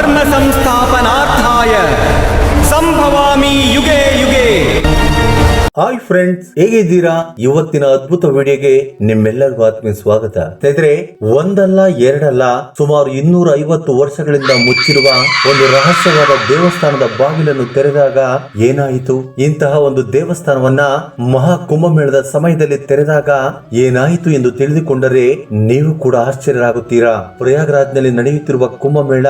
धर्म संस्थापनार्थाय संभवामि युगे युगे। ಹಾಯ್ ಫ್ರೆಂಡ್ಸ್, ಹೇಗಿದ್ದೀರಾ? ಇವತ್ತಿನ ಅದ್ಭುತ ವಿಡಿಯೋಗೆ ನಿಮ್ಮೆಲ್ಲರಿಗೂ ಆತ್ಮೀಯ ಸ್ವಾಗತ. ಸ್ನೇಹಿತರೆ, ಒಂದಲ್ಲ ಎರಡಲ್ಲ ಸುಮಾರು 250 ವರ್ಷಗಳಿಂದ ಮುಚ್ಚಿರುವ ಒಂದು ರಹಸ್ಯವಾದ ದೇವಸ್ಥಾನದ ಬಾಗಿಲನ್ನು ತೆರೆದಾಗ ಏನಾಯಿತು? ಇಂತಹ ಒಂದು ದೇವಸ್ಥಾನವನ್ನ ಮಹಾ ಕುಂಭಮೇಳದ ಸಮಯದಲ್ಲಿ ತೆರೆದಾಗ ಏನಾಯಿತು ಎಂದು ತಿಳಿದುಕೊಂಡರೆ ನೀವು ಕೂಡ ಆಶ್ಚರ್ಯರಾಗುತ್ತೀರಾ. ಪ್ರಯಾಗ್ರಾಜ್ನಲ್ಲಿ ನಡೆಯುತ್ತಿರುವ ಕುಂಭಮೇಳ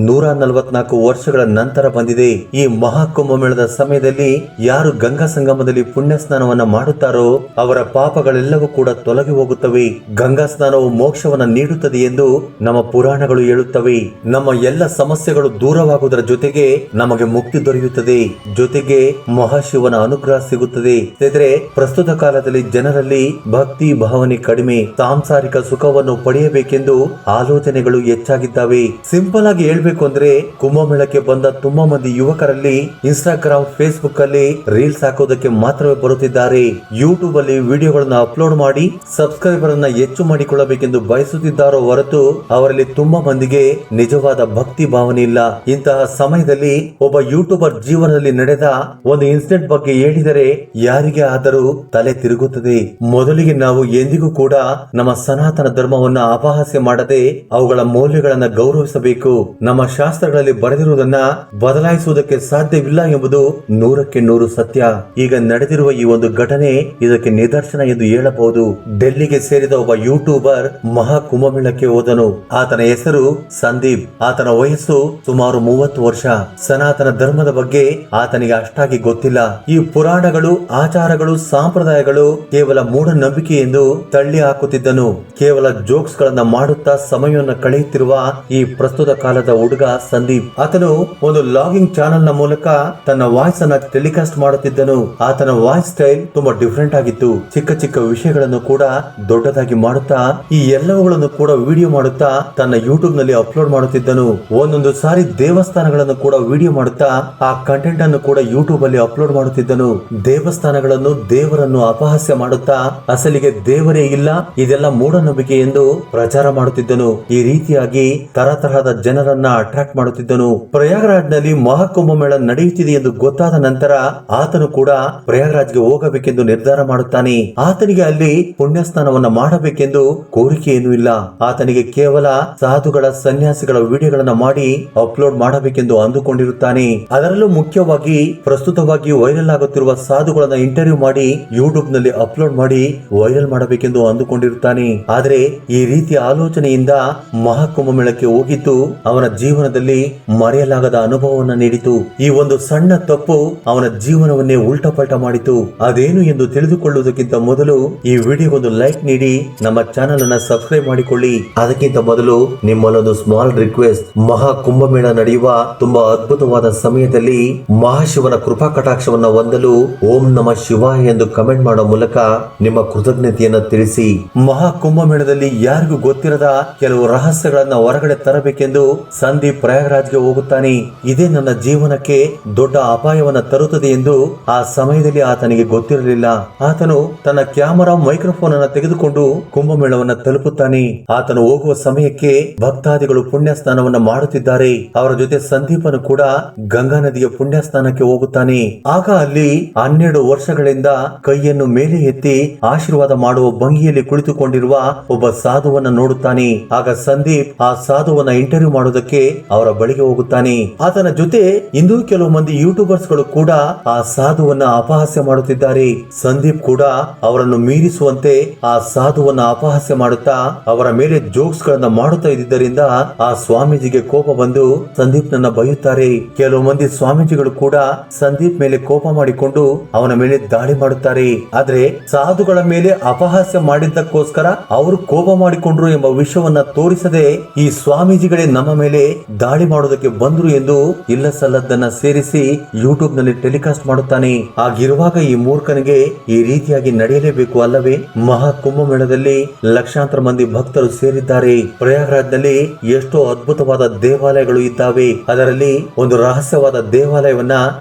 144 ವರ್ಷಗಳ ನಂತರ ಬಂದಿದೆ. ಈ ಮಹಾ ಕುಂಭಮೇಳದ ಸಮಯದಲ್ಲಿ ಯಾರು ಗಂಗಾ ಸಂಗಮದಲ್ಲಿ ಪುಣ್ಯ ಸ್ನಾನವನ್ನ ಮಾಡುತ್ತಾರೋ ಅವರ ಪಾಪಗಳೆಲ್ಲವೂ ಕೂಡ ತೊಲಗಿ ಹೋಗುತ್ತವೆ. ಗಂಗಾ ಸ್ನಾನವು ಮೋಕ್ಷವನ್ನ ನೀಡುತ್ತದೆ ಎಂದು ನಮ್ಮ ಪುರಾಣಗಳು ಹೇಳುತ್ತವೆ. ನಮ್ಮ ಎಲ್ಲ ಸಮಸ್ಯೆಗಳು ದೂರವಾಗುವುದರ ಜೊತೆಗೆ ನಮಗೆ ಮುಕ್ತಿ ದೊರೆಯುತ್ತದೆ, ಜೊತೆಗೆ ಮಹಾಶಿವನ ಅನುಗ್ರಹ ಸಿಗುತ್ತದೆ. ಸ್ನೇಹಿತರೆ, ಪ್ರಸ್ತುತ ಕಾಲದಲ್ಲಿ ಜನರಲ್ಲಿ ಭಕ್ತಿ ಭಾವನೆ ಕಡಿಮೆ, ಸಾಂಸಾರಿಕ ಸುಖವನ್ನು ಪಡೆಯಬೇಕೆಂದು ಆಲೋಚನೆಗಳು ಹೆಚ್ಚಾಗಿದ್ದಾವೆ. ಸಿಂಪಲ್ ಆಗಿ ಹೇಳ್ಬೇಕು ಅಂದ್ರೆ ಕುಂಭಮೇಳಕ್ಕೆ ಬಂದ ತುಂಬಾ ಮಂದಿ ಯುವಕರಲ್ಲಿ ಇನ್ಸ್ಟಾಗ್ರಾಮ್, ಫೇಸ್ಬುಕ್ ಅಲ್ಲಿ ರೀಲ್ಸ್ ಹಾಕೋದಕ್ಕೆ ಮಾತ್ರವೇ ಬರುತ್ತಿದ್ದಾರೆ. ಯೂಟ್ಯೂಬ್ ಅಲ್ಲಿ ವಿಡಿಯೋಗಳನ್ನ ಅಪ್ಲೋಡ್ ಮಾಡಿ ಸಬ್ಸ್ಕ್ರೈಬರ್ ಅನ್ನ ಹೆಚ್ಚು ಮಾಡಿಕೊಳ್ಳಬೇಕೆಂದು ಬಯಸುತ್ತಿದ್ದಾರೋ ಹೊರತು ಅವರಲ್ಲಿ ತುಂಬಾ ಮಂದಿಗೆ ನಿಜವಾದ ಭಕ್ತಿ ಭಾವನೆ ಇಲ್ಲ. ಇಂತಹ ಸಮಯದಲ್ಲಿ ಒಬ್ಬ ಯೂಟ್ಯೂಬರ್ ಜೀವನದಲ್ಲಿ ನಡೆದ ಒಂದು ಇನ್ಸಿಡೆಂಟ್ ಬಗ್ಗೆ ಹೇಳಿದರೆ ಯಾರಿಗೆ ಆದರೂ ತಲೆ ತಿರುಗುತ್ತದೆ. ಮೊದಲಿಗೆ ನಾವು ಎಂದಿಗೂ ಕೂಡ ನಮ್ಮ ಸನಾತನ ಧರ್ಮವನ್ನ ಅಪಹಾಸ್ಯ ಮಾಡದೆ ಅವುಗಳ ಮೌಲ್ಯಗಳನ್ನ ಗೌರವಿಸಬೇಕು. ನಮ್ಮ ಶಾಸ್ತ್ರಗಳಲ್ಲಿ ಬರೆದಿರುವುದನ್ನ ಬದಲಾಯಿಸುವುದಕ್ಕೆ ಸಾಧ್ಯವಿಲ್ಲ ಎಂಬುದು 100ಕ್ಕೆ 100 ಸತ್ಯ. ಈಗ ನಡೆದಿರುವ ಈ ಒಂದು ಘಟನೆ ಇದಕ್ಕೆ ನಿದರ್ಶನ ಎಂದು ಹೇಳಬಹುದು. ಡೆಲ್ಲಿಗೆ ಸೇರಿದ ಒಬ್ಬ ಯೂಟ್ಯೂಬರ್ ಮಹಾ ಕುಂಭಮೇಳಕ್ಕೆ ಹೋದನು. ಆತನ ಹೆಸರು ಸಂದೀಪ್. ಆತನ ವಯಸ್ಸು ಸುಮಾರು 30 ವರ್ಷ. ಸನಾತನ ಧರ್ಮದ ಬಗ್ಗೆ ಆತನಿಗೆ ಅಷ್ಟಾಗಿ ಗೊತ್ತಿಲ್ಲ. ಈ ಪುರಾಣಗಳು, ಆಚಾರಗಳು, ಸಂಪ್ರದಾಯಗಳು ಕೇವಲ ಮೂಢನಂಬಿಕೆ ಎಂದು ತಳ್ಳಿ ಹಾಕುತ್ತಿದ್ದನು. ಕೇವಲ ಜೋಕ್ಸ್ ಗಳನ್ನ ಮಾಡುತ್ತಾ ಸಮಯವನ್ನು ಕಳೆಯುತ್ತಿರುವ ಈ ಪ್ರಸ್ತುತ ಕಾಲದ ಹುಡುಗ ಸಂದೀಪ್. ಆತನು ಒಂದು ಲಾಗಿಂಗ್ ಚಾನೆಲ್ ನ ಮೂಲಕ ತನ್ನ ವಾಯ್ಸ್ ಅನ್ನ ಟೆಲಿಕಾಸ್ಟ್ ಮಾಡುತ್ತಿದ್ದನು. ಆತನ ವಾಯ್ಸ್ ಸ್ಟೈಲ್ ತುಂಬಾ ಡಿಫರೆಂಟ್ ಆಗಿತ್ತು. ಚಿಕ್ಕ ಚಿಕ್ಕ ವಿಷಯಗಳನ್ನು ಕೂಡ ದೊಡ್ಡದಾಗಿ ಮಾಡುತ್ತಾ ಈ ಎಲ್ಲವುಗಳನ್ನು ಕೂಡ ವಿಡಿಯೋ ಮಾಡುತ್ತಾ ತನ್ನ ಯೂಟ್ಯೂಬ್ ನಲ್ಲಿ ಅಪ್ಲೋಡ್ ಮಾಡುತ್ತಿದ್ದನು. ಒಂದೊಂದು ಸಾರಿ ದೇವಸ್ಥಾನಗಳನ್ನು ಕೂಡ ವಿಡಿಯೋ ಮಾಡುತ್ತಾ ಆ ಕಂಟೆಂಟ್ ಅನ್ನು ಕೂಡ ಯೂಟ್ಯೂಬ್ ಅಲ್ಲಿ ಅಪ್ಲೋಡ್ ಮಾಡುತ್ತಿದ್ದನು. ದೇವಸ್ಥಾನಗಳನ್ನು, ದೇವರನ್ನು ಅಪಹಾಸ್ಯ ಮಾಡುತ್ತಾ ಅಸಲಿಗೆ ದೇವರೇ ಇಲ್ಲ, ಇದೆಲ್ಲ ಮೂಢನಂಬಿಕೆ ಎಂದು ಪ್ರಚಾರ ಮಾಡುತ್ತಿದ್ದನು. ಈ ರೀತಿಯಾಗಿ ತರತರಹದ ಜನರನ್ನ ಅಟ್ರಾಕ್ಟ್ ಮಾಡುತ್ತಿದ್ದನು. ಪ್ರಯಾಗ್ರಾಜ್ನಲ್ಲಿ ಮಹಾಕುಂಭಮೇಳ ನಡೆಯುತ್ತಿದೆ ಎಂದು ಗೊತ್ತಾದ ನಂತರ ಆತನು ಕೂಡ ಪ್ರಯಾಗ್ರಾಜ್ಗೆ ಹೋಗಬೇಕೆಂದು ನಿರ್ಧಾರ ಮಾಡುತ್ತಾನೆ. ಆತನಿಗೆ ಅಲ್ಲಿ ಪುಣ್ಯ ಸ್ನಾನವನ್ನ ಮಾಡಬೇಕೆಂದು ಕೋರಿಕೆ ಏನೂ ಇಲ್ಲ. ಆತನಿಗೆ ಕೇವಲ ಸಾಧುಗಳ, ಸನ್ಯಾಸಿಗಳ ವಿಡಿಯೋಗಳನ್ನ ಮಾಡಿ ಅಪ್ಲೋಡ್ ಮಾಡಬೇಕೆಂದು ಅಂದುಕೊಂಡಿರುತ್ತಾನೆ. ಅದರಲ್ಲೂ ಮುಖ್ಯವಾಗಿ ಪ್ರಸ್ತುತವಾಗಿ ವೈರಲ್ ಆಗುತ್ತಿರುವ ಸಾಧುಗಳನ್ನ ಇಂಟರ್ವ್ಯೂ ಮಾಡಿ ಯೂಟ್ಯೂಬ್ ನಲ್ಲಿ ಅಪ್ಲೋಡ್ ಮಾಡಿ ವೈರಲ್ ಮಾಡಬೇಕೆಂದು ಅಂದುಕೊಂಡಿರುತ್ತಾನೆ. ಆದ್ರೆ ಈ ರೀತಿಯ ಆಲೋಚನೆಯಿಂದ ಮಹಾಕುಂಭಮೇಳಕ್ಕೆ ಹೋಗಿದ್ದು ಅವನ ಜೀವನದಲ್ಲಿ ಮರೆಯಲಾಗದ ಅನುಭವವನ್ನು ನೀಡಿತು. ಈ ಒಂದು ಸಣ್ಣ ತಪ್ಪು ಅವನ ಜೀವನವನ್ನೇ ಉಲ್ಟಪಲ್ಟ ಮಾಡಿತು. ಅದೇನು ಎಂದು ತಿಳಿದುಕೊಳ್ಳುವುದಕ್ಕಿಂತ ಮೊದಲು ಈ ವಿಡಿಯೋಗೊಂದು ಲೈಕ್ ನೀಡಿ ನಮ್ಮ ಚಾನೆಲ್ ಅನ್ನ ಸಬ್ಸ್ಕ್ರೈಬ್ ಮಾಡಿಕೊಳ್ಳಿ. ಅದಕ್ಕಿಂತ ಮೊದಲು ನಿಮ್ಮಲ್ಲೊಂದು ಸ್ಮಾಲ್ ರಿಕ್ವೆಸ್ಟ್. ಮಹಾ ಕುಂಭಮೇಳ ನಡೆಯುವ ತುಂಬಾ ಅದ್ಭುತವಾದ ಸಮಯದಲ್ಲಿ ಮಹಾಶಿವನ ಕೃಪಾ ಕಟಾಕ್ಷವನ್ನ ಹೊಂದಲು ಓಂ ನಮಃ ಶಿವಾಯ ಎಂದು ಕಮೆಂಟ್ ಮಾಡೋ ಮೂಲಕ ನಿಮ್ಮ ಕೃತಜ್ಞತೆಯನ್ನ ತಿಳಿಸಿ. ಮಹಾ ಕುಂಭಮೇಳದಲ್ಲಿ ಯಾರಿಗೂ ಗೊತ್ತಿರದ ಕೆಲವು ರಹಸ್ಯಗಳನ್ನ ಹೊರಗಡೆ ತರಬೇಕೆಂದು ಸಂದೀಪ್ ಪ್ರಯಾಗ್ರಾಜ್ಗೆ ಹೋಗುತ್ತಾನೆ. ಇದೇ ನನ್ನ ಜೀವನಕ್ಕೆ ದೊಡ್ಡ ಅಪಾಯವನ್ನ ತರುತ್ತದೆ ಎಂದು ಆ ಸಮಯದಲ್ಲಿ ಆತನಿಗೆ ಗೊತ್ತಿರಲಿಲ್ಲ. ಆತನು ತನ್ನ ಕ್ಯಾಮರಾ, ಮೈಕ್ರೋಫೋನ್ ಅನ್ನು ತೆಗೆದುಕೊಂಡು ಕುಂಭಮೇಳವನ್ನ ತಲುಪುತ್ತಾನೆ. ಆತನು ಹೋಗುವ ಸಮಯಕ್ಕೆ ಭಕ್ತಾದಿಗಳು ಪುಣ್ಯ ಸ್ನಾನವನ್ನ ಮಾಡುತ್ತಿದ್ದಾರೆ. ಅವರ ಜೊತೆ ಸಂದೀಪನು ಕೂಡ ಗಂಗಾ ನದಿಯ ಪುಣ್ಯ ಸ್ನಾನಕ್ಕೆ ಹೋಗುತ್ತಾನೆ. ಆಗ ಅಲ್ಲಿ 12 ವರ್ಷಗಳಿಂದ ಕೈಯನ್ನು ಮೇಲೆ ಎತ್ತಿ ಆಶೀರ್ವಾದ ಮಾಡುವ ಭಂಗಿಯಲ್ಲಿ ಕುಳಿತುಕೊಂಡಿರುವ ಒಬ್ಬ ಸಾಧುವನ್ನ ನೋಡುತ್ತಾನೆ. ಆಗ ಸಂದೀಪ್ ಆ ಸಾಧುವನ್ನ ಇಂಟರ್ವ್ಯೂ ಮಾಡುವುದಕ್ಕೆ ಅವರ ಬಳಿಗೆ ಹೋಗುತ್ತಾನೆ. ಆತನ ಜೊತೆ ಇನ್ನೂ ಕೆಲವು ಮಂದಿ ಯೂಟ್ಯೂಬರ್ಸ್ ಗಳು ಕೂಡ ಆ ಸಾಧುವನ್ನ ಅಪಹಾಸ್ಯ ಮಾಡುತ್ತಿದ್ದಾರೆ. ಸಂದೀಪ್ ಕೂಡ ಅವರನ್ನು ಮೀರಿಸುವಂತೆ ಆ ಸಾಧುವನ್ನ ಅಪಹಾಸ್ಯ ಮಾಡುತ್ತಾ ಅವರ ಮೇಲೆ ಜೋಕ್ಸ್ ಗಳನ್ನ ಮಾಡುತ್ತಾ ಇದ್ದಿದ್ದರಿಂದ ಆ ಸ್ವಾಮೀಜಿಗೆ ಕೋಪ ಬಂದು ಸಂದೀಪ್ ನನ್ನ ಬೈಯುತ್ತಾರೆ. ಕೆಲವು ಮಂದಿ ಸ್ವಾಮೀಜಿಗಳು ಕೂಡ ಸಂದೀಪ್ ಮೇಲೆ ಕೋಪ ಮಾಡಿಕೊಂಡು ಅವನ ಮೇಲೆ ದಾಳಿ ಮಾಡುತ್ತಾರೆ. ಆದ್ರೆ ಸಾಧುಗಳ ಮೇಲೆ ಅಪಹಾಸ್ಯ ಮಾಡಿದ್ದಕ್ಕೋಸ್ಕರ ಅವರು ಕೋಪ ಮಾಡಿಕೊಂಡ್ರು ಎಂಬ ವಿಷಯವನ್ನ ತೋರಿಸದೆ ಈ ಸ್ವಾಮೀಜಿಗಳೇ ನಮ್ಮ ಮೇಲೆ ದಾಳಿ ಮಾಡುವುದಕ್ಕೆ ಬಂದ್ರು ಎಂದು ಇಲ್ಲ ಸಲ್ಲದನ್ನ ಸೇರಿಸಿ ಯೂಟ್ಯೂಬ್ ನಲ್ಲಿ ಟೆಲಿಕಾಸ್ಟ್ ಮಾಡುತ್ತಾನೆ. ಆಗಿರುವ ಯಾವಾಗ ಈ ಮೂರ್ಖನಿಗೆ ಈ ರೀತಿಯಾಗಿ ನಡೆಯಲೇಬೇಕು ಅಲ್ಲವೇ? ಮಹಾ ಕುಂಭಮೇಳದಲ್ಲಿ ಲಕ್ಷಾಂತರ ಮಂದಿ ಭಕ್ತರು ಸೇರಿದ್ದಾರೆ. ಪ್ರಯಾಗ್ರಾಜ್ನಲ್ಲಿ ಎಷ್ಟೋ ಅದ್ಭುತವಾದ ದೇವಾಲಯಗಳು ಇದ್ದಾವೆ. ಅದರಲ್ಲಿ ಒಂದು ರಹಸ್ಯವಾದ ದೇವಾಲಯವನ್ನ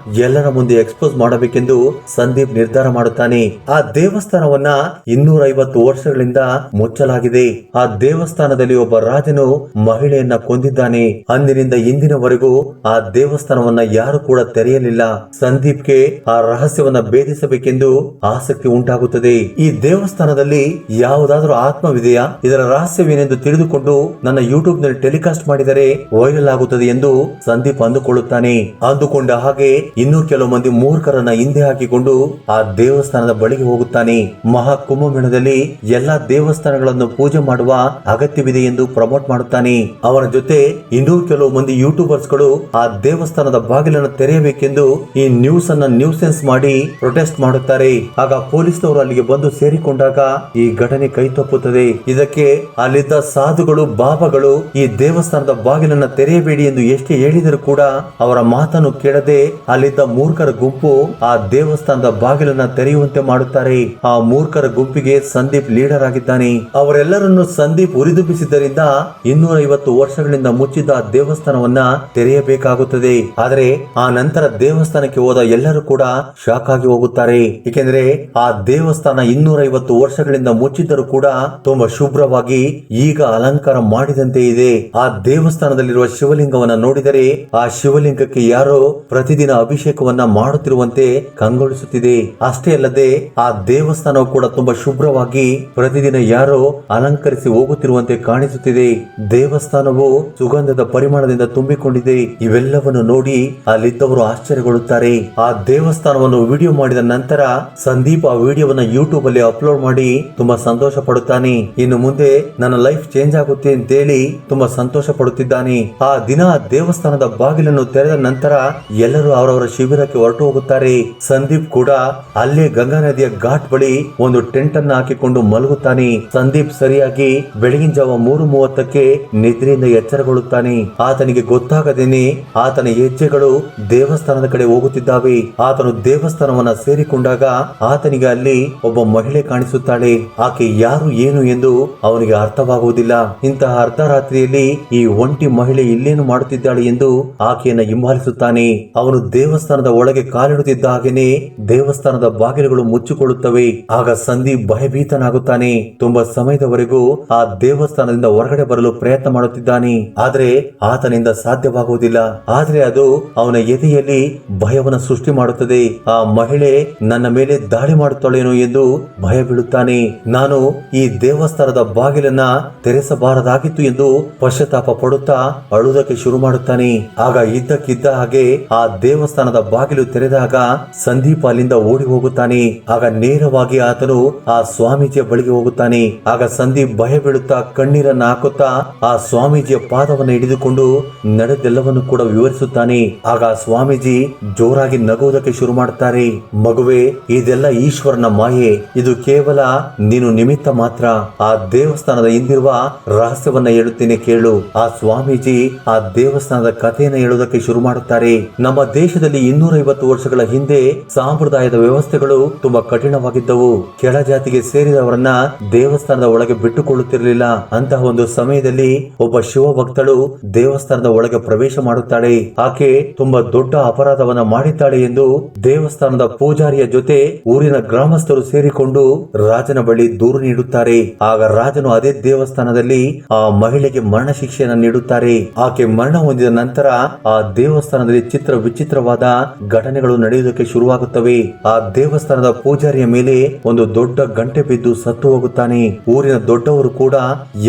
ಎಲ್ಲರ ಮುಂದೆ ಎಕ್ಸ್ಪೋಸ್ ಮಾಡಬೇಕೆಂದು ಸಂದೀಪ್ ನಿರ್ಧಾರ ಮಾಡುತ್ತಾನೆ. ಆ ದೇವಸ್ಥಾನವನ್ನ 250 ವರ್ಷಗಳಿಂದ ಮುಚ್ಚಲಾಗಿದೆ. ಆ ದೇವಸ್ಥಾನದಲ್ಲಿ ಒಬ್ಬ ರಾಜನು ಮಹಿಳೆಯನ್ನ ಕೊಂದಿದ್ದಾನೆ. ಅಂದಿನಿಂದ ಇಂದಿನವರೆಗೂ ಆ ದೇವಸ್ಥಾನವನ್ನ ಯಾರು ಕೂಡ ತೆರೆಯಲಿಲ್ಲ. ಸಂದೀಪ್ಗೆ ಆ ರಹಸ್ಯವನ್ನ ಭೇದಿಸಬೇಕೆಂದು ಆಸಕ್ತಿ ಉಂಟಾಗುತ್ತದೆ. ಈ ದೇವಸ್ಥಾನದಲ್ಲಿ ಯಾವುದಾದ್ರೂ ಆತ್ಮವಿದೆಯಾ, ಇದರ ರಹಸ್ಯವೇನೆಂದು ತಿಳಿದುಕೊಂಡು ನನ್ನ ಯೂಟ್ಯೂಬ್ ನಲ್ಲಿ ಟೆಲಿಕಾಸ್ಟ್ ಮಾಡಿದರೆ ವೈರಲ್ ಆಗುತ್ತದೆ ಎಂದು ಸಂದೀಪ್ ಅಂದುಕೊಳ್ಳುತ್ತಾನೆ. ಅಂದುಕೊಂಡ ಹಾಗೆ ಇನ್ನೂ ಕೆಲವು ಮಂದಿ ಮೂರ್ಖರನ್ನ ಹಿಂದೆ ಹಾಕಿಕೊಂಡು ಆ ದೇವಸ್ಥಾನದ ಬಳಿಗೆ ಹೋಗುತ್ತಾನೆ. ಮಹಾ ಕುಂಭಮೇಳದಲ್ಲಿ ಎಲ್ಲಾ ದೇವಸ್ಥಾನಗಳನ್ನು ಪೂಜೆ ಮಾಡುವ ಅಗತ್ಯವಿದೆ ಎಂದು ಪ್ರಮೋಟ್ ಮಾಡುತ್ತಾನೆ. ಅವನ ಜೊತೆ ಇನ್ನೂ ಕೆಲವು ಮಂದಿ ಯೂಟ್ಯೂಬರ್ಸ್ ಗಳು ಆ ದೇವಸ್ಥಾನದ ಬಾಗಿಲನ್ನು ತೆರೆಯಬೇಕೆಂದು ಈ ನ್ಯೂಸ್ ಅನ್ನ ನ್ಯೂಸೆನ್ಸ್ ಮಾಡಿ ಪ್ರೊಟೆಸ್ಟ್ ಮಾಡುತ್ತಾರೆ. ಆಗ ಪೊಲೀಸ್ನವರು ಅಲ್ಲಿಗೆ ಬಂದು ಸೇರಿಕೊಂಡಾಗ ಈ ಘಟನೆ ಕೈ ತಪ್ಪುತ್ತದೆ. ಇದಕ್ಕೆ ಅಲ್ಲಿದ್ದ ಸಾಧುಗಳು, ಬಾಬಾಗಳು ಈ ದೇವಸ್ಥಾನದ ಬಾಗಿಲನ್ನ ತೆರೆಯಬೇಡಿ ಎಂದು ಎಷ್ಟೇ ಹೇಳಿದರೂ ಕೂಡ ಅವರ ಮಾತನ್ನು ಕೇಳದೆ ಅಲ್ಲಿದ್ದ ಮೂರ್ಖರ ಗುಂಪು ಆ ದೇವಸ್ಥಾನದ ಬಾಗಿಲನ್ನ ತೆರೆಯುವಂತೆ ಮಾಡುತ್ತಾರೆ. ಆ ಮೂರ್ಖರ ಗುಂಪಿಗೆ ಸಂದೀಪ್ ಲೀಡರ್ ಆಗಿದ್ದಾನೆ. ಅವರೆಲ್ಲರನ್ನು ಸಂದೀಪ್ ಉರಿದುಂಬಿಸಿದ್ದರಿಂದ 250 ವರ್ಷಗಳಿಂದ ಮುಚ್ಚಿದ್ದ ಆ ದೇವಸ್ಥಾನವನ್ನ ತೆರೆಯಬೇಕಾಗುತ್ತದೆ. ಆದರೆ ಆ ನಂತರ ದೇವಸ್ಥಾನಕ್ಕೆ ಹೋದ ಎಲ್ಲರೂ ಕೂಡ ಶಾಕ್ ಆಗಿ ಹೋಗುತ್ತಾರೆ. ಏಕೆಂದ್ರೆ ಆ ದೇವಸ್ಥಾನ 250 ವರ್ಷಗಳಿಂದ ಮುಚ್ಚಿದ್ದರೂ ಕೂಡ ತುಂಬಾ ಶುಭ್ರವಾಗಿ ಈಗ ಅಲಂಕಾರ ಮಾಡಿದಂತೆ ಇದೆ. ಆ ದೇವಸ್ಥಾನದಲ್ಲಿರುವ ಶಿವಲಿಂಗವನ್ನ ನೋಡಿದರೆ ಆ ಶಿವಲಿಂಗಕ್ಕೆ ಯಾರೋ ಪ್ರತಿದಿನ ಅಭಿಷೇಕವನ್ನ ಮಾಡುತ್ತಿರುವಂತೆ ಕಂಗೊಳಿಸುತ್ತಿದೆ. ಅಷ್ಟೇ ಅಲ್ಲದೆ ಆ ದೇವಸ್ಥಾನವು ಕೂಡ ತುಂಬಾ ಶುಭ್ರವಾಗಿ ಪ್ರತಿದಿನ ಯಾರೋ ಅಲಂಕರಿಸಿ ಹೋಗುತ್ತಿರುವಂತೆ ಕಾಣಿಸುತ್ತಿದೆ. ದೇವಸ್ಥಾನವು ಸುಗಂಧದ ಪರಿಮಾಣದಿಂದ ತುಂಬಿಕೊಂಡಿದೆ. ಇವೆಲ್ಲವನ್ನು ನೋಡಿ ಅಲ್ಲಿದ್ದವರು ಆಶ್ಚರ್ಯಗೊಳ್ಳುತ್ತಾರೆ. ಆ ದೇವಸ್ಥಾನವನ್ನು ವಿಡಿಯೋ ಮಾಡಿದ ನಂತರ ಸಂದೀಪ್ ಆ ವಿಡಿಯೋವನ್ನ ಯೂಟ್ಯೂಬ್ ಅಲ್ಲಿ ಅಪ್ಲೋಡ್ ಮಾಡಿ ತುಂಬಾ ಸಂತೋಷ ಪಡುತ್ತಾನೆ. ಇನ್ನು ಮುಂದೆ ನನ್ನ ಲೈಫ್ ಚೇಂಜ್ ಆಗುತ್ತೆ ಅಂತೇಳಿ ತುಂಬಾ ಸಂತೋಷ ಪಡುತ್ತಿದ್ದಾನೆ. ಆ ದಿನ ದೇವಸ್ಥಾನದ ಬಾಗಿಲನ್ನು ತೆರೆದ ನಂತರ ಎಲ್ಲರೂ ಅವರವರ ಶಿಬಿರಕ್ಕೆ ಹೊರಟು ಹೋಗುತ್ತಾರೆ. ಸಂದೀಪ್ ಕೂಡ ಅಲ್ಲೇ ಗಂಗಾ ನದಿಯ ಘಾಟ್ ಬಳಿ ಒಂದು ಟೆಂಟ್ ಅನ್ನು ಹಾಕಿಕೊಂಡು ಮಲಗುತ್ತಾನೆ. ಸಂದೀಪ್ ಸರಿಯಾಗಿ ಬೆಳಗಿನ ಜಾವ 3:30ಕ್ಕೆ ನಿದ್ರೆಯಿಂದ ಎಚ್ಚರಗೊಳ್ಳುತ್ತಾನೆ. ಆತನಿಗೆ ಗೊತ್ತಾಗದೇನೆ ಆತನ ಹೆಜ್ಜೆಗಳು ದೇವಸ್ಥಾನದ ಕಡೆ ಹೋಗುತ್ತಿದ್ದಾವೆ. ಆತನು ದೇವಸ್ಥಾನವನ್ನ ಸೇರಿಕೊಂಡಾಗ ಆತನಿಗೆ ಅಲ್ಲಿ ಒಬ್ಬ ಮಹಿಳೆ ಕಾಣಿಸುತ್ತಾಳೆ. ಆಕೆ ಯಾರು ಏನು ಎಂದು ಅವನಿಗೆ ಅರ್ಥವಾಗುವುದಿಲ್ಲ. ಇಂತಹ ಅರ್ಧರಾತ್ರಿಯಲ್ಲಿ ಈ ಒಂಟಿ ಮಹಿಳೆ ಇಲ್ಲೇನು ಮಾಡುತ್ತಿದ್ದಾಳೆ ಎಂದು ಆಕೆಯನ್ನ ಹಿಂಬಾಲಿಸುತ್ತಾನೆ. ಅವನು ದೇವಸ್ಥಾನದ ಒಳಗೆ ಕಾಲಿಡುತ್ತಿದ್ದ ಹಾಗೇನೆ ದೇವಸ್ಥಾನದ ಬಾಗಿಲುಗಳು ಮುಚ್ಚಿಕೊಳ್ಳುತ್ತವೆ. ಆಗ ಸಂದೀಪ್ ಭಯಭೀತನಾಗುತ್ತಾನೆ. ತುಂಬಾ ಸಮಯದವರೆಗೂ ಆ ದೇವಸ್ಥಾನದಿಂದ ಹೊರಗಡೆ ಬರಲು ಪ್ರಯತ್ನ ಮಾಡುತ್ತಿದ್ದಾನೆ. ಆದ್ರೆ ಆತನಿಂದ ಸಾಧ್ಯವಾಗುವುದಿಲ್ಲ. ಆದ್ರೆ ಅದು ಅವನ ಎದೆಯಲ್ಲಿ ಭಯವನ್ನು ಸೃಷ್ಟಿ ಮಾಡುತ್ತದೆ. ಆ ಮಹಿಳೆ ನನ್ನ ಮೇಲೆ ದಾಳಿ ಮಾಡುತ್ತಾಳೇನೋ ಎಂದು ಭಯ ಬೀಳುತ್ತಾನೆ. ನಾನು ಈ ದೇವಸ್ಥಾನದ ಬಾಗಿಲನ್ನ ತೆರೆಸಬಾರದಾಗಿತ್ತು ಎಂದು ಪಶ್ಚಾತ್ತಾಪ ಪಡುತ್ತಾ ಅಳುವುದಕ್ಕೆ ಶುರು ಮಾಡುತ್ತಾನೆ. ಆಗ ಇದ್ದಕ್ಕಿದ್ದ ಹಾಗೆ ಆ ದೇವಸ್ಥಾನದ ಬಾಗಿಲು ತೆರೆದಾಗ ಸಂದೀಪ್ ಅಲ್ಲಿಂದ ಓಡಿ ಹೋಗುತ್ತಾನೆ. ಆಗ ನೇರವಾಗಿ ಆತನು ಆ ಸ್ವಾಮೀಜಿಯ ಬಳಿಗೆ ಹೋಗುತ್ತಾನೆ. ಆಗ ಸಂದೀಪ್ ಭಯ ಬೀಳುತ್ತಾ ಕಣ್ಣೀರನ್ನು ಹಾಕುತ್ತಾ ಆ ಸ್ವಾಮೀಜಿಯ ಪಾದವನ್ನು ಹಿಡಿದುಕೊಂಡು ನಡೆದೆಲ್ಲವನ್ನು ಕೂಡ ವಿವರಿಸುತ್ತಾನೆ. ಆಗ ಸ್ವಾಮೀಜಿ ಜೋರಾಗಿ ನಗುವುದಕ್ಕೆ ಶುರು ಮಾಡುತ್ತಾರೆ. ಮಗುವೆ, ಇದೆಲ್ಲ ಈಶ್ವರನ ಮಾಯೆ. ಇದು ಕೇವಲ ನೀನು ನಿಮಿತ್ತ ಮಾತ್ರ. ಆ ದೇವಸ್ಥಾನದ ಹಿಂದಿರುವ ರಹಸ್ಯವನ್ನ ಹೇಳುತ್ತೇನೆ ಕೇಳು. ಆ ಸ್ವಾಮೀಜಿ ಆ ದೇವಸ್ಥಾನದ ಕಥೆಯನ್ನು ಹೇಳುವುದಕ್ಕೆ ಶುರು ಮಾಡುತ್ತಾರೆ. ನಮ್ಮ ದೇಶದಲ್ಲಿ 250 ವರ್ಷಗಳ ಹಿಂದೆ ಸಂಪ್ರದಾಯದ ವ್ಯವಸ್ಥೆಗಳು ತುಂಬಾ ಕಠಿಣವಾಗಿದ್ದವು. ಕೆಳ ಜಾತಿಗೆ ಸೇರಿದವರನ್ನ ದೇವಸ್ಥಾನದ ಒಳಗೆ ಬಿಟ್ಟುಕೊಳ್ಳುತ್ತಿರಲಿಲ್ಲ. ಅಂತಹ ಒಂದು ಸಮಯದಲ್ಲಿ ಒಬ್ಬ ಶಿವ ಭಕ್ತಳು ದೇವಸ್ಥಾನದ ಒಳಗೆ ಪ್ರವೇಶ ಮಾಡುತ್ತಾಳೆ. ಆಕೆ ತುಂಬಾ ದೊಡ್ಡ ಅಪರಾಧವನ್ನ ಮಾಡಿದ್ದಾಳೆ ಎಂದು ದೇವಸ್ಥಾನದ ಪೂಜಾರಿಯ ಜೊತೆ ಊರಿನ ಗ್ರಾಮಸ್ಥರು ಸೇರಿಕೊಂಡು ರಾಜನ ಬಳಿ ದೂರು ನೀಡುತ್ತಾರೆ. ಆಗ ರಾಜನು ಅದೇ ದೇವಸ್ಥಾನದಲ್ಲಿ ಆ ಮಹಿಳೆಗೆ ಮರಣ ಶಿಕ್ಷೆಯನ್ನು ನೀಡುತ್ತಾರೆ. ಆಕೆ ಮರಣ ಹೊಂದಿದ ನಂತರ ಆ ದೇವಸ್ಥಾನದಲ್ಲಿ ಚಿತ್ರ ವಿಚಿತ್ರವಾದ ಘಟನೆಗಳು ನಡೆಯುವುದಕ್ಕೆ ಶುರುವಾಗುತ್ತವೆ. ಆ ದೇವಸ್ಥಾನದ ಪೂಜಾರಿಯ ಮೇಲೆ ಒಂದು ದೊಡ್ಡ ಗಂಟೆ ಬಿದ್ದು ಸತ್ತು ಹೋಗುತ್ತಾನೆ. ಊರಿನ ದೊಡ್ಡವರು ಕೂಡ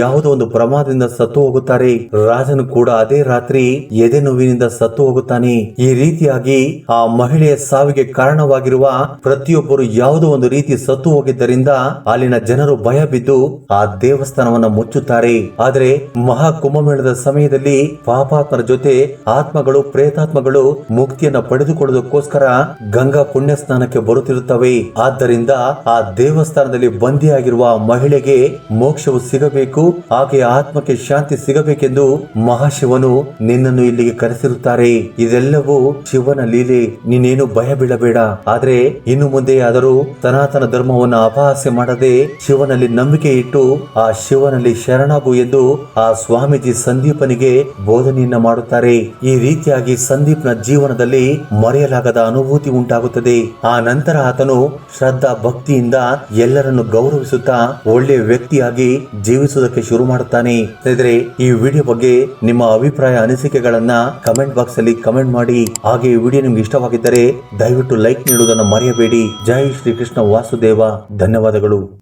ಯಾವುದೋ ಒಂದು ಪ್ರಮಾದದಿಂದ ಸತ್ತು ಹೋಗುತ್ತಾರೆ. ರಾಜನು ಕೂಡ ಅದೇ ರಾತ್ರಿ ಎದೆ ನೋವಿನಿಂದ ಸತ್ತು ಹೋಗುತ್ತಾನೆ. ಈ ರೀತಿಯಾಗಿ ಆ ಮಹಿಳೆಯ ಸಾವಿಗೆ ಕಾರಣವಾಗಿರುವ ಪ್ರತಿಯೊಬ್ಬರು ಯಾವುದೋ ಒಂದು ರೀತಿ ಸತ್ತು ಹೋಗಿದ್ದರಿಂದ ಅಲ್ಲಿನ ಜನರು ಭಯ ಬಿದ್ದು ಆ ದೇವಸ್ಥಾನವನ್ನ ಮುಚ್ಚುತ್ತಾರೆ. ಆದರೆ ಮಹಾ ಕುಂಭಮೇಳದ ಸಮಯದಲ್ಲಿ ಪಾಪಾತ್ಮರ ಜೊತೆ ಆತ್ಮಗಳು, ಪ್ರೇತಾತ್ಮಗಳು ಮುಕ್ತಿಯನ್ನ ಪಡೆದುಕೊಳ್ಳೋದಕ್ಕೋಸ್ಕರ ಗಂಗಾ ಪುಣ್ಯ ಸ್ನಾನಕ್ಕೆ ಬರುತ್ತಿರುತ್ತವೆ. ಆದ್ದರಿಂದ ಆ ದೇವಸ್ಥಾನದಲ್ಲಿ ಬಂದಿಯಾಗಿರುವ ಮಹಿಳೆಗೆ ಮೋಕ್ಷವು ಸಿಗಬೇಕು, ಆಕೆಯ ಆತ್ಮಕ್ಕೆ ಶಾಂತಿ ಸಿಗಬೇಕೆಂದು ಮಹಾಶಿವನು ನಿನ್ನನ್ನು ಇಲ್ಲಿಗೆ ಕರೆಸಿರುತ್ತಾರೆ. ಇದೆಲ್ಲವೂ ಶಿವನ ಲೀಲೆ. ನೀನೇನು ಭಯ ಬೀಳಬೇಡ. ಆದ್ರೆ ಇನ್ನು ಮುಂದೆ ಆದರೂ ಸನಾತನ ಧರ್ಮವನ್ನು ಅಪಹಾಸ್ಯ ಮಾಡದೆ ಶಿವನಲ್ಲಿ ನಂಬಿಕೆ ಇಟ್ಟು ಆ ಶಿವನಲ್ಲಿ ಶರಣಾಗು ಎಂದು ಆ ಸ್ವಾಮೀಜಿ ಸಂದೀಪನಿಗೆ ಬೋಧನೆಯನ್ನ ಮಾಡುತ್ತಾರೆ. ಈ ರೀತಿಯಾಗಿ ಸಂದೀಪ್ನ ಜೀವನದಲ್ಲಿ ಮರೆಯಲಾಗದ ಅನುಭೂತಿ ಉಂಟಾಗುತ್ತದೆ. ಆ ನಂತರ ಆತನು ಶ್ರದ್ಧಾ ಭಕ್ತಿಯಿಂದ ಎಲ್ಲರನ್ನು ಗೌರವಿಸುತ್ತಾ ಒಳ್ಳೆಯ ವ್ಯಕ್ತಿಯಾಗಿ ಜೀವಿಸುವುದಕ್ಕೆ ಶುರು ಮಾಡುತ್ತಾನೆ. ಸ್ನೇಹಿತರೆ, ಈ ವಿಡಿಯೋ ಬಗ್ಗೆ ನಿಮ್ಮ ಅಭಿಪ್ರಾಯ ಅನಿಸಿಕೆಗಳನ್ನ ಕಮೆಂಟ್ ಬಾಕ್ಸ್ ಅಲ್ಲಿ ಕಮೆಂಟ್ ಮಾಡಿ. ಹಾಗೆ ಈ ವಿಡಿಯೋ ನಿಮ್ಗೆ ಇಷ್ಟವಾಗಿದ್ದರೆ ದಯವಿಟ್ಟು ಲೈಕ್ ನೀಡುವುದನ್ನು ಮರೆಯಬೇಡಿ. ಜೈ ಶ್ರೀ ಕೃಷ್ಣ ವಾಸುದೇವ. ಧನ್ಯವಾದಗಳು.